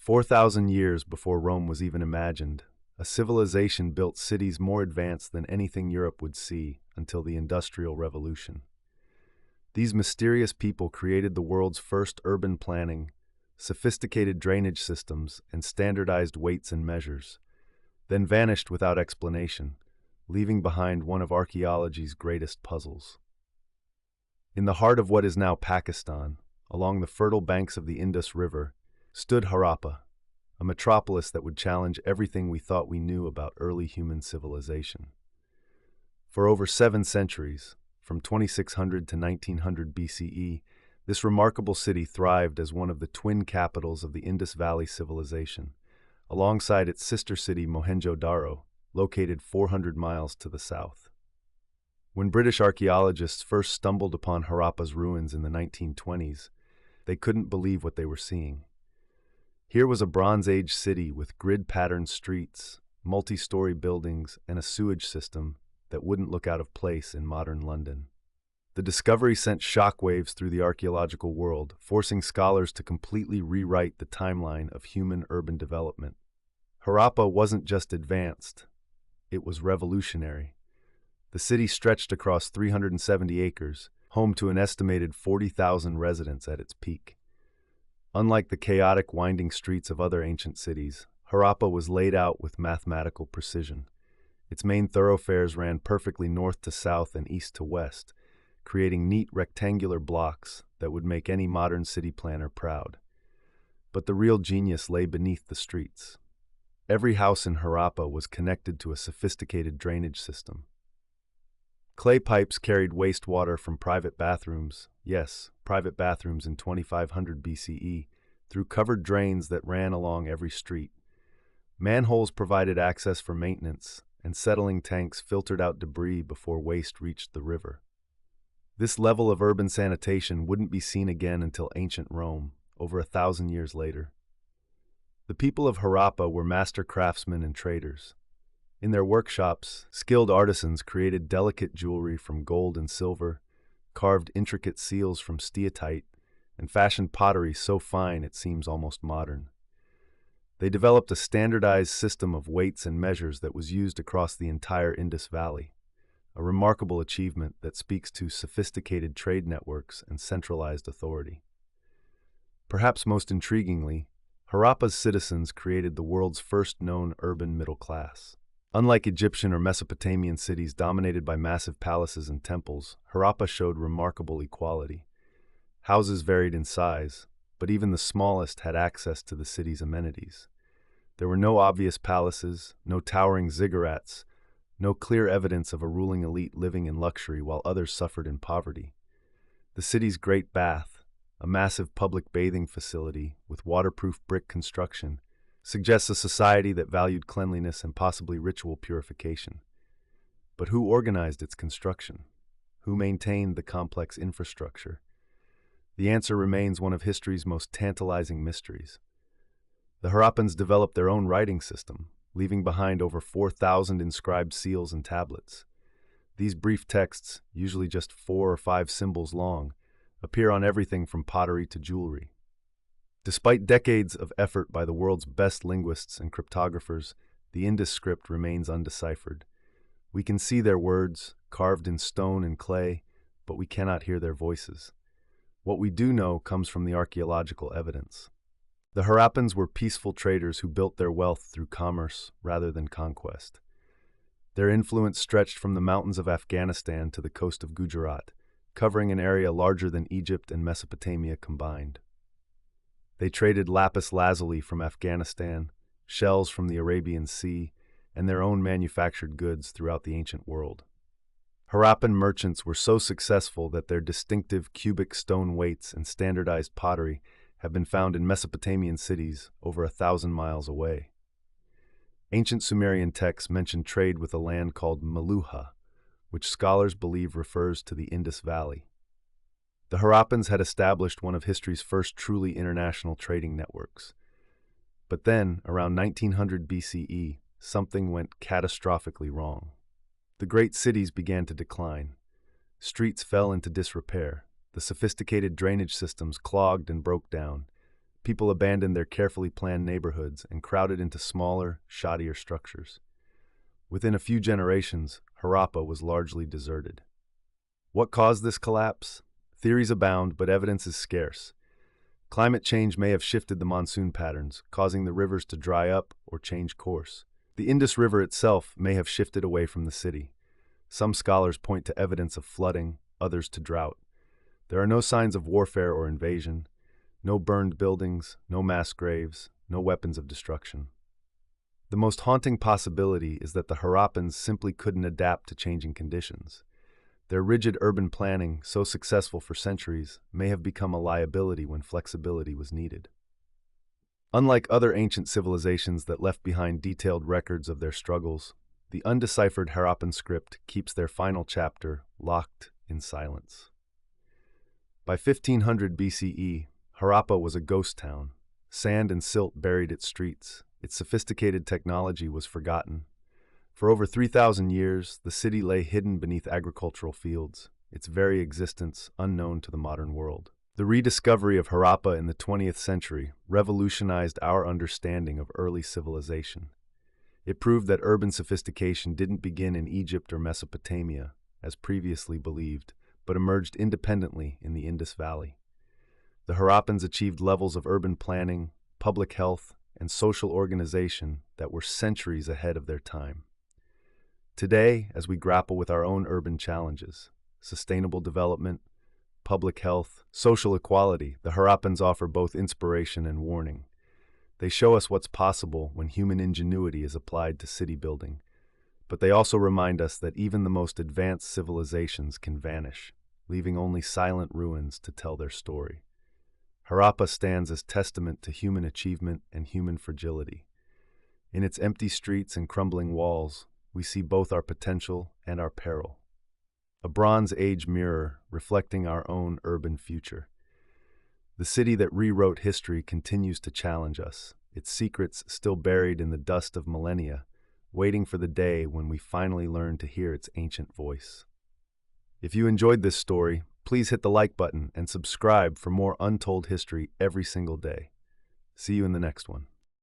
4,000 years before Rome was even imagined, a civilization built cities more advanced than anything Europe would see until the Industrial Revolution. These mysterious people created the world's first urban planning, sophisticated drainage systems, and standardized weights and measures, then vanished without explanation, leaving behind one of archaeology's greatest puzzles. In the heart of what is now Pakistan, along the fertile banks of the Indus River, stood Harappa, a metropolis that would challenge everything we thought we knew about early human civilization. For over 7 centuries, from 2600 to 1900 BCE, this remarkable city thrived as one of the twin capitals of the Indus Valley civilization, alongside its sister city Mohenjo-Daro, located 400 miles to the south. When British archaeologists first stumbled upon Harappa's ruins in the 1920s, they couldn't believe what they were seeing. Here was a Bronze Age city with grid-patterned streets, multi-story buildings, and a sewage system that wouldn't look out of place in modern London. The discovery sent shockwaves through the archaeological world, forcing scholars to completely rewrite the timeline of human urban development. Harappa wasn't just advanced, it was revolutionary. The city stretched across 370 acres, home to an estimated 40,000 residents at its peak. Unlike the chaotic, winding streets of other ancient cities, Harappa was laid out with mathematical precision. Its main thoroughfares ran perfectly north to south and east to west, creating neat rectangular blocks that would make any modern city planner proud. But the real genius lay beneath the streets. Every house in Harappa was connected to a sophisticated drainage system. Clay pipes carried wastewater from private bathrooms, yes, private bathrooms in 2500 BCE, through covered drains that ran along every street. Manholes provided access for maintenance, and settling tanks filtered out debris before waste reached the river. This level of urban sanitation wouldn't be seen again until ancient Rome, over 1,000 years later. The people of Harappa were master craftsmen and traders. In their workshops, skilled artisans created delicate jewelry from gold and silver, carved intricate seals from steatite, and fashioned pottery so fine it seems almost modern. They developed a standardized system of weights and measures that was used across the entire Indus Valley, a remarkable achievement that speaks to sophisticated trade networks and centralized authority. Perhaps most intriguingly, Harappa's citizens created the world's first known urban middle class. Unlike Egyptian or Mesopotamian cities dominated by massive palaces and temples, Harappa showed remarkable equality. Houses varied in size, but even the smallest had access to the city's amenities. There were no obvious palaces, no towering ziggurats, no clear evidence of a ruling elite living in luxury while others suffered in poverty. The city's Great Bath, a massive public bathing facility with waterproof brick construction, suggests a society that valued cleanliness and possibly ritual purification. But who organized its construction? Who maintained the complex infrastructure? The answer remains one of history's most tantalizing mysteries. The Harappans developed their own writing system, leaving behind over 4,000 inscribed seals and tablets. These brief texts, usually just 4 or 5 symbols long, appear on everything from pottery to jewelry. Despite decades of effort by the world's best linguists and cryptographers, the Indus script remains undeciphered. We can see their words, carved in stone and clay, but we cannot hear their voices. What we do know comes from the archaeological evidence. The Harappans were peaceful traders who built their wealth through commerce rather than conquest. Their influence stretched from the mountains of Afghanistan to the coast of Gujarat, covering an area larger than Egypt and Mesopotamia combined. They traded lapis lazuli from Afghanistan, shells from the Arabian Sea, and their own manufactured goods throughout the ancient world. Harappan merchants were so successful that their distinctive cubic stone weights and standardized pottery have been found in Mesopotamian cities over 1,000 miles away. Ancient Sumerian texts mention trade with a land called Meluha, which scholars believe refers to the Indus Valley. The Harappans had established one of history's first truly international trading networks. But then, around 1900 BCE, something went catastrophically wrong. The great cities began to decline. Streets fell into disrepair. The sophisticated drainage systems clogged and broke down. people abandoned their carefully planned neighborhoods and crowded into smaller, shoddier structures. Within a few generations, Harappa was largely deserted. What caused this collapse? Theories abound, but evidence is scarce. Climate change may have shifted the monsoon patterns, causing the rivers to dry up or change course. The Indus River itself may have shifted away from the city. Some scholars point to evidence of flooding, others to drought. There are no signs of warfare or invasion, no burned buildings, no mass graves, no weapons of destruction. The most haunting possibility is that the Harappans simply couldn't adapt to changing conditions. Their rigid urban planning, so successful for centuries, may have become a liability when flexibility was needed. Unlike other ancient civilizations that left behind detailed records of their struggles, the undeciphered Harappan script keeps their final chapter locked in silence. By 1500 BCE, Harappa was a ghost town. Sand and silt buried its streets. Its sophisticated technology was forgotten. For over 3,000 years, the city lay hidden beneath agricultural fields, its very existence unknown to the modern world. The rediscovery of Harappa in the 20th century revolutionized our understanding of early civilization. It proved that urban sophistication didn't begin in Egypt or Mesopotamia, as previously believed, but emerged independently in the Indus Valley. The Harappans achieved levels of urban planning, public health, and social organization that were centuries ahead of their time. Today, as we grapple with our own urban challenges, sustainable development, public health, social equality, the Harappans offer both inspiration and warning. They show us what's possible when human ingenuity is applied to city building, but they also remind us that even the most advanced civilizations can vanish, leaving only silent ruins to tell their story. Harappa stands as testament to human achievement and human fragility. In its empty streets and crumbling walls, we see both our potential and our peril. A Bronze Age mirror reflecting our own urban future. The city that rewrote history continues to challenge us, its secrets still buried in the dust of millennia, waiting for the day when we finally learn to hear its ancient voice. If you enjoyed this story, please hit the like button and subscribe for more untold history every single day. See you in the next one.